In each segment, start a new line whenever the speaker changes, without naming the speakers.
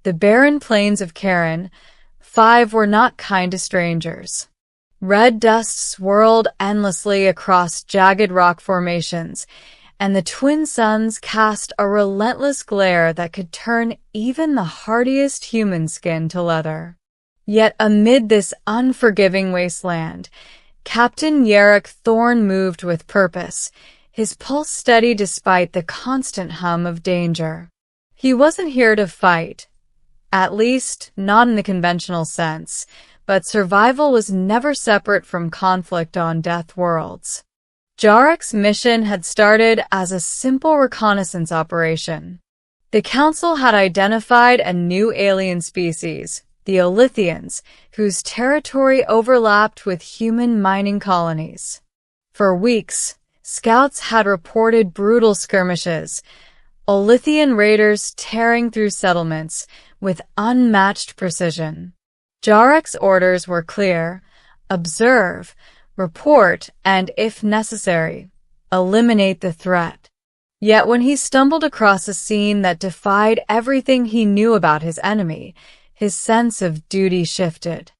The barren plains of Kharon-5 were not kind to strangers. Red dust swirled endlessly across jagged rock formations, and the twin suns cast a relentless glare that could turn even the hardiest human skin to leather. Yet amid this unforgiving wasteland, Captain Jarek Thorne moved with purpose, his pulse steady despite the constant hum of danger. He wasn't here to fight, at least not in the conventional sense, but survival was never separate from conflict on Deathworlds. Jarek's mission had started as a simple reconnaissance operation. The Council had identified a new alien species, the Olithians, whose territory overlapped with human mining colonies. For weeks, scouts had reported brutal skirmishes, Olithian raiders tearing through settlements with unmatched precision. Jarek's orders were clear: observe, report, and, if necessary, eliminate the threat. Yet when he stumbled across a scene that defied everything he knew about his enemy, his sense of duty shifted.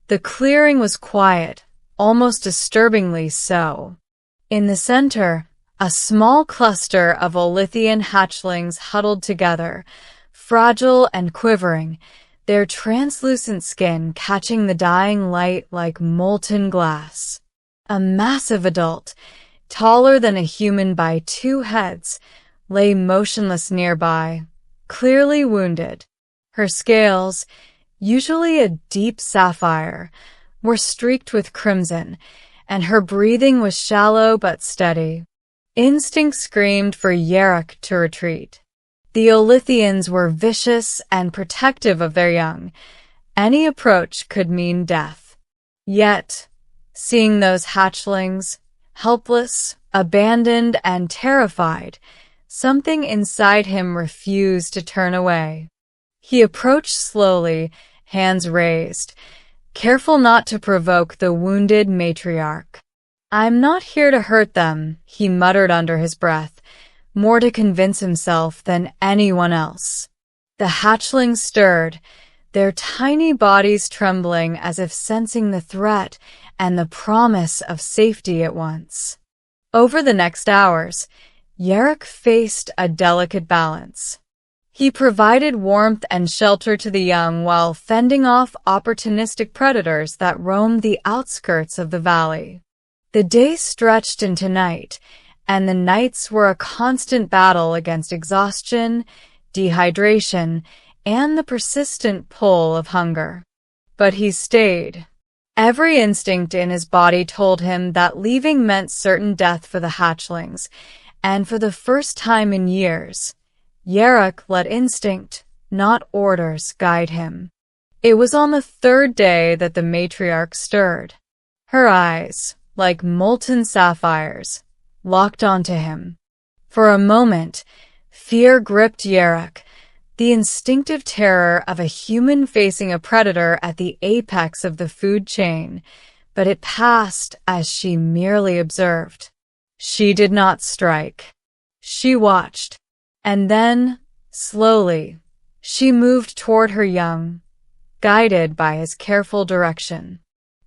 The clearing was quiet, almost disturbingly so. In the center, a small cluster of Olithian hatchlings huddled together, fragile and quivering, their translucent skin catching the dying light like molten glass. A massive adult, taller than a human by 2 heads, lay motionless nearby, clearly wounded. Her scales, usually a deep sapphire, were streaked with crimson, and her breathing was shallow but steady. Instinct screamed for Jarek to retreat. The Olithians were vicious and protective of their young. Any approach could mean death. Yet, seeing those hatchlings, helpless, abandoned, and terrified, something inside him refused to turn away. He approached slowly, hands raised, careful not to provoke the wounded matriarch. "I'm not here to hurt them," he muttered under his breath, more to convince himself than anyone else. The hatchlings stirred, their tiny bodies trembling as if sensing the threat and the promise of safety at once. Over the next hours, Jarek faced a delicate balance. He provided warmth and shelter to the young while fending off opportunistic predators that roamed the outskirts of the valley. The days stretched into night, and the nights were a constant battle against exhaustion, dehydration, and the persistent pull of hunger. But he stayed. Every instinct in his body told him that leaving meant certain death for the hatchlings, and for the first time in years, Jarek let instinct, not orders, guide him. It was on the 3rd day that the matriarch stirred. Her eyes, like molten sapphires, locked onto him. For a moment, fear gripped Jarek, the instinctive terror of a human facing a predator at the apex of the food chain, but it passed as she merely observed. She did not strike. She watched. And then, slowly, she moved toward her young, guided by his careful direction.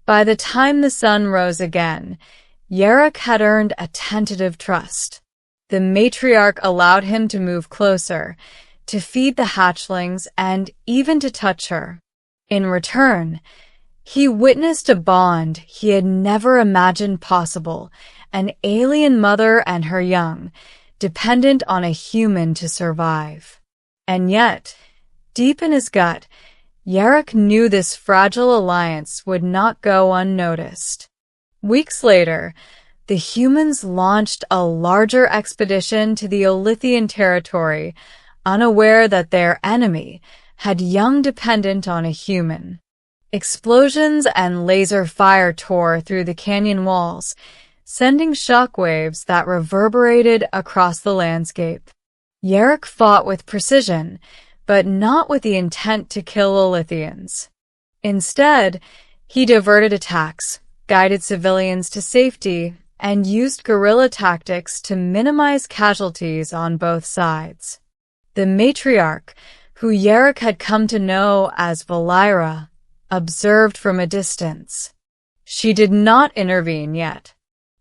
By the time the sun rose again, Jarek had earned a tentative trust. The matriarch allowed him to move closer, to feed the hatchlings, and even to touch her. In return, he witnessed a bond he had never imagined possible, an alien mother and her young, dependent on a human to survive. And yet, deep in his gut, Jarek knew this fragile alliance would not go unnoticed. Weeks later, the humans launched a larger expedition to the Olithian territory, unaware that their enemy had young dependent on a human. Explosions and laser fire tore through the canyon walls, sending shockwaves that reverberated across the landscape. Jarek fought with precision, but not with the intent to kill Olithians. Instead, he diverted attacks, guided civilians to safety, and used guerrilla tactics to minimize casualties on both sides. The matriarch, who Jarek had come to know as Valira, observed from a distance. She did not intervene yet.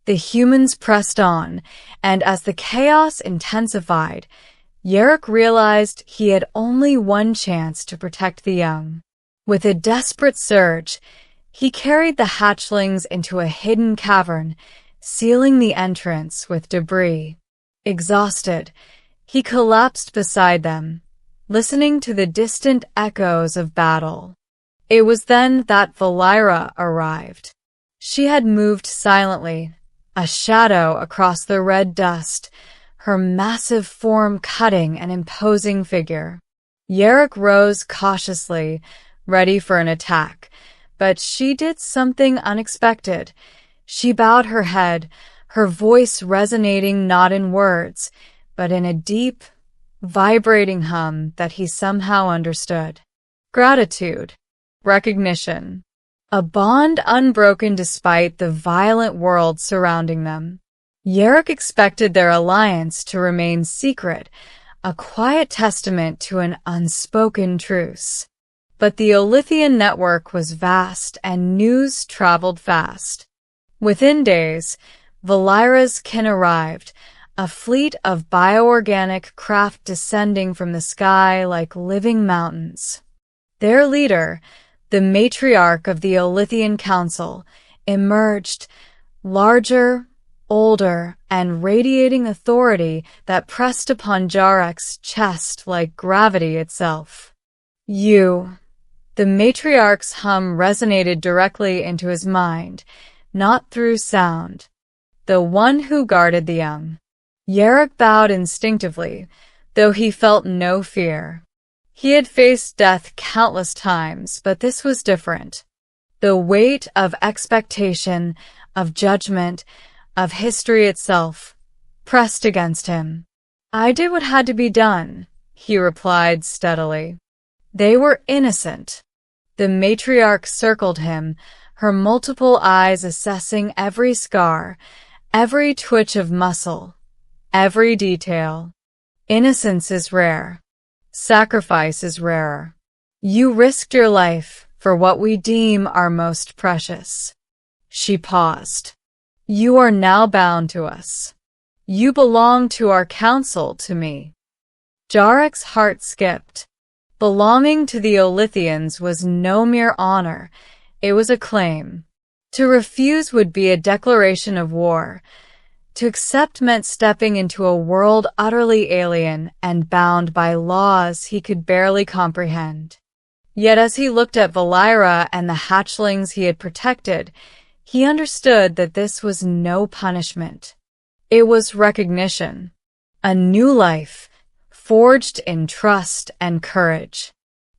The humans pressed on, and as the chaos intensified, Jarek realized he had only one chance to protect the young. With a desperate surge, he carried the hatchlings into a hidden cavern, sealing the entrance with debris. Exhausted, he collapsed beside them, listening to the distant echoes of battle. It was then that Valira arrived. She had moved silently, a shadow across the red dust, her massive form cutting an imposing figure. Jarek rose cautiously, ready for an attack, but she did something unexpected. She bowed her head, her voice resonating not in words, but in a deep, vibrating hum that he somehow understood. Gratitude. Recognition. A bond unbroken despite the violent world surrounding them. Jarek expected their alliance to remain secret, a quiet testament to an unspoken truce. But the Olithian network was vast and news traveled fast. Within days, Valira's kin arrived, a fleet of bioorganic craft descending from the sky like living mountains. Their leader, the Matriarch of the Olithian Council, emerged, larger, older, and radiating authority that pressed upon Jarek's chest like gravity itself. You. The Matriarch's hum resonated directly into his mind, not through sound. The one who guarded the young. Jarek bowed instinctively, though he felt no fear. He had faced death countless times, but this was different. The weight of expectation, of judgment, of history itself, pressed against him. I did what had to be done, he replied steadily. They were innocent. The matriarch circled him, her multiple eyes assessing every scar, every twitch of muscle, every detail. Innocence is rare. Sacrifice is rarer. You risked your life for what we deem our most precious. She paused. You are now bound to us. You belong to our council, to me. Jarek's heart skipped. Belonging to the Olithians was no mere honor, it was a claim. To refuse would be a declaration of war. To accept meant stepping into a world utterly alien and bound by laws he could barely comprehend. Yet as he looked at Valira and the hatchlings he had protected, he understood that this was no punishment. It was recognition. A new life, forged in trust and courage.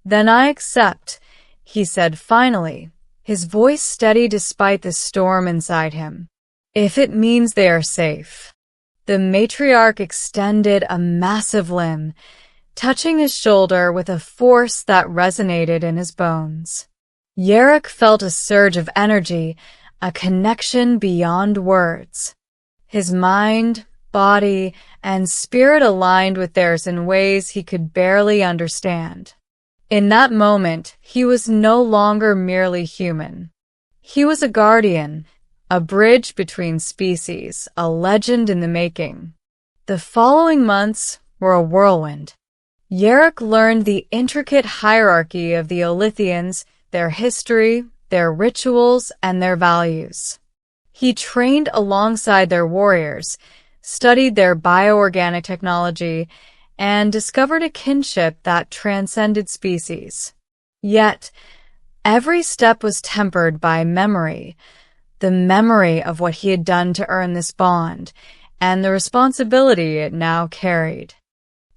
Then I accept, he said finally, his voice steady despite the storm inside him. If it means they are safe. The matriarch extended a massive limb, touching his shoulder with a force that resonated in his bones. Jarek felt a surge of energy, a connection beyond words. His mind, body, and spirit aligned with theirs in ways he could barely understand. In that moment, he was no longer merely human. He was a guardian, a bridge between species, a legend in the making. The following months were a whirlwind. Jarek learned the intricate hierarchy of the Olithians, their history, their rituals, and their values. He trained alongside their warriors, studied their bioorganic technology, and discovered a kinship that transcended species. Yet, every step was tempered by memory, the memory of what he had done to earn this bond, and the responsibility it now carried.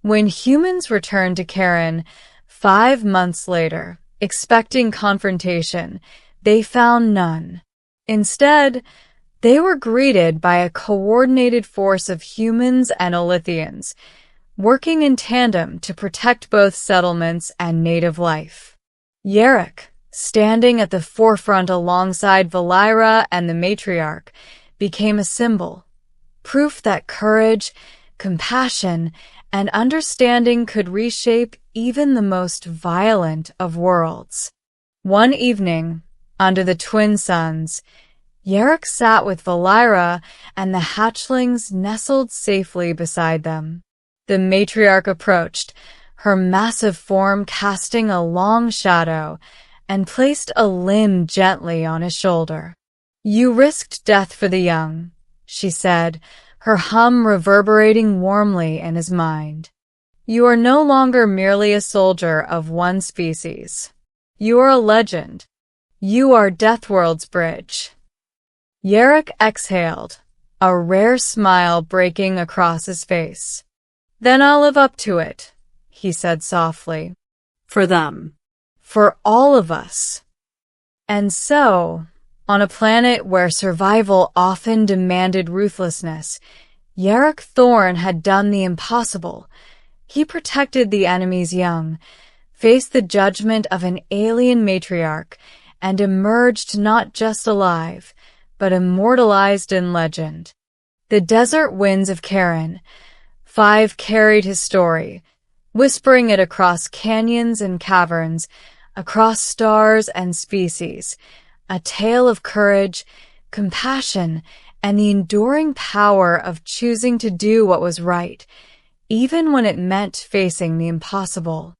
When humans returned to Kharon 5 months later, expecting confrontation, they found none. Instead, they were greeted by a coordinated force of humans and Olithians, working in tandem to protect both settlements and native life. Jarek, standing at the forefront alongside Valira and the matriarch, became a symbol, proof that courage, compassion, and understanding could reshape even the most violent of worlds. One evening, under the twin suns, Jarek sat with Valira and the hatchlings nestled safely beside them. The matriarch approached, her massive form casting a long shadow, and placed a limb gently on his shoulder. "You risked death for the young," she said, her hum reverberating warmly in his mind. "You are no longer merely a soldier of one species. You are a legend. You are Deathworld's bridge." Jarek exhaled, a rare smile breaking across his face. "Then I'll live up to it," he said softly.
"For them.
For all of us." And so, on a planet where survival often demanded ruthlessness, Jarek Thorne had done the impossible. He protected the enemy's young, faced the judgment of an alien matriarch, and emerged not just alive, but immortalized in legend. The desert winds of Kharon-5 carried his story, whispering it across canyons and caverns, across stars and species, a tale of courage, compassion, and the enduring power of choosing to do what was right, even when it meant facing the impossible.